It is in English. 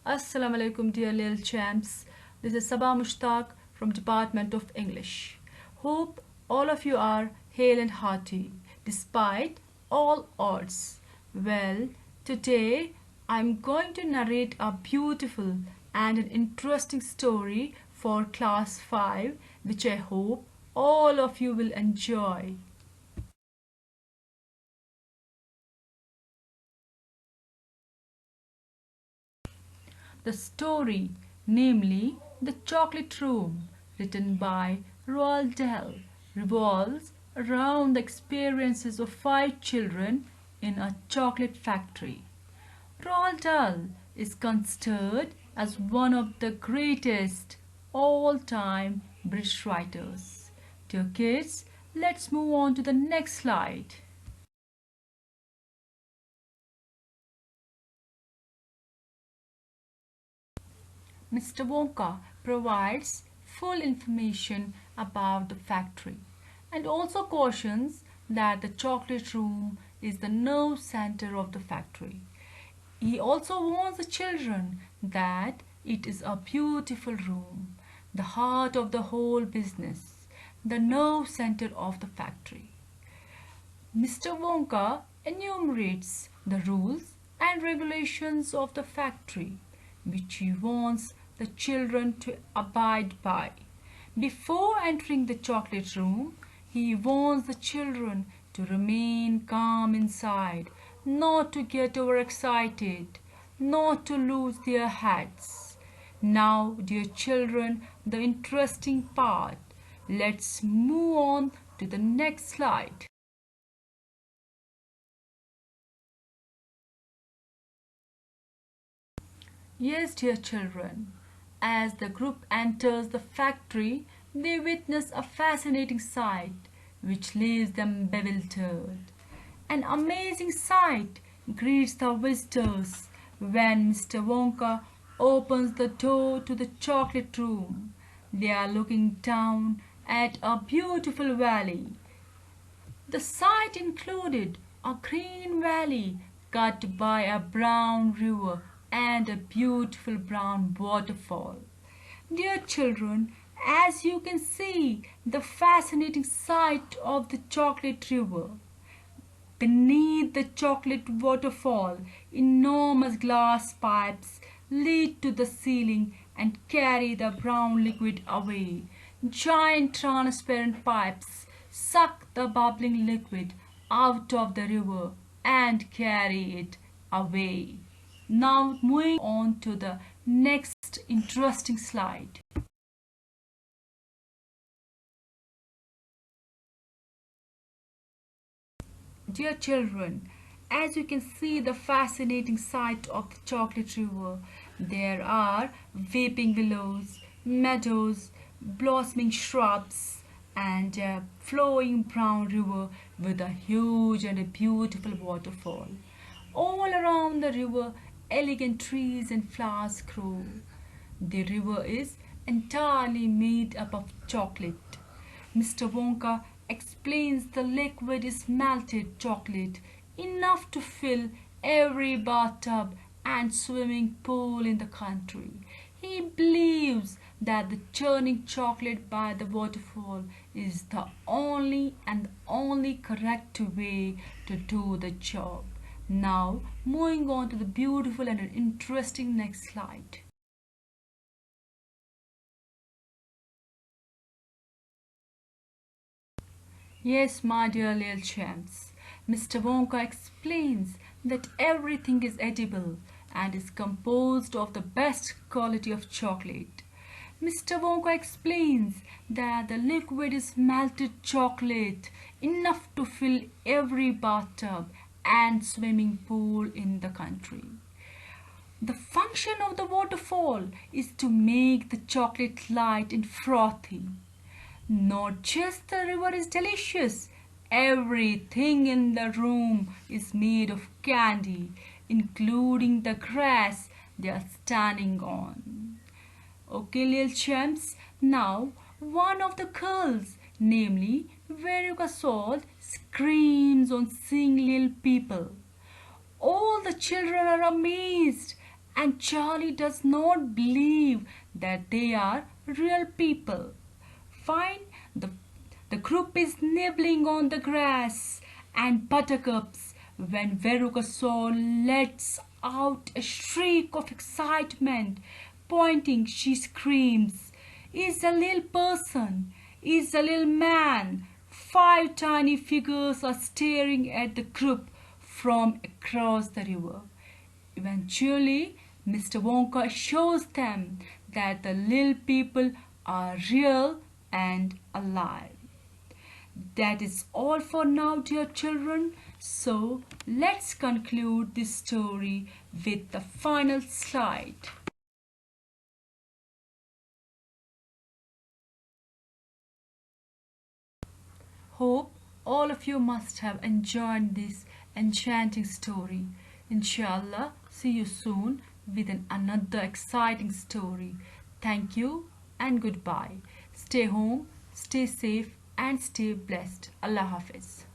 Assalamu alaikum dear little champs. This is Saba Mushtaq from Department of English. Hope all of you are hale and hearty despite all odds. Well, today I'm going to narrate a beautiful and an interesting story for class 5 which I hope all of you will enjoy. The story, namely The Chocolate Room, written by Roald Dahl, revolves around the experiences of 5 children in a chocolate factory. Roald Dahl is considered as one of the greatest all-time British writers. Dear kids, let's move on to the next slide. Mr. Wonka provides full information about the factory and also cautions that the chocolate room is the nerve center of the factory. He also warns the children that it is a beautiful room, the heart of the whole business, the nerve center of the factory. Mr. Wonka enumerates the rules and regulations of the factory, which he wants the children to abide by. Before entering the chocolate room, he warns the children to remain calm inside, not to get overexcited, not to lose their heads. Now, dear children, the interesting part. Let's move on to the next slide. Yes, dear children, as the group enters the factory, they witness a fascinating sight which leaves them bewildered. An amazing sight greets the visitors when Mr. Wonka opens the door to the chocolate room. They are looking down at a beautiful valley. The sight included a green valley cut by a brown river and a beautiful brown waterfall. Dear children, as you can see the fascinating sight of the chocolate river. Beneath the chocolate waterfall, enormous glass pipes lead to the ceiling and carry the brown liquid away. Giant transparent pipes suck the bubbling liquid out of the river and carry it away. Now moving on to the next interesting slide. Dear children, as you can see the fascinating sight of the chocolate river, there are weeping willows, meadows, blossoming shrubs and a flowing brown river with a huge and a beautiful waterfall. All around the river, elegant trees and flowers grow. The river is entirely made up of chocolate. Mr. Wonka explains the liquid is melted chocolate, enough to fill every bathtub and swimming pool in the country. He believes that the churning chocolate by the waterfall is the only correct way to do the job. Now, moving on to the beautiful and interesting next slide. Yes, my dear little champs, Mr. Wonka explains that everything is edible and is composed of the best quality of chocolate. Mr. Wonka explains that the liquid is melted chocolate, enough to fill every bathtub and swimming pool in the country. The function of the waterfall is to make the chocolate light and frothy. Not just the river is delicious, everything in the room is made of candy, including the grass they are standing on. Okay, little champs, now one of the girls, namely Veruca Salt, screams on seeing little people. All the children are amazed and Charlie does not believe that they are real people. Fine, the group is nibbling on the grass and buttercups when Veruca Saw lets out a shriek of excitement. Pointing, she screams, "Is a little person, is a little man." 5 tiny figures are staring at the group from across the river. Eventually, Mr. Wonka shows them that the little people are real and alive. That is all for now, dear children. So let's conclude this story with the final slide. Hope all of you must have enjoyed this enchanting story. Inshallah, see you soon with another exciting story. Thank you and goodbye. Stay home, stay safe and stay blessed. Allah Hafiz.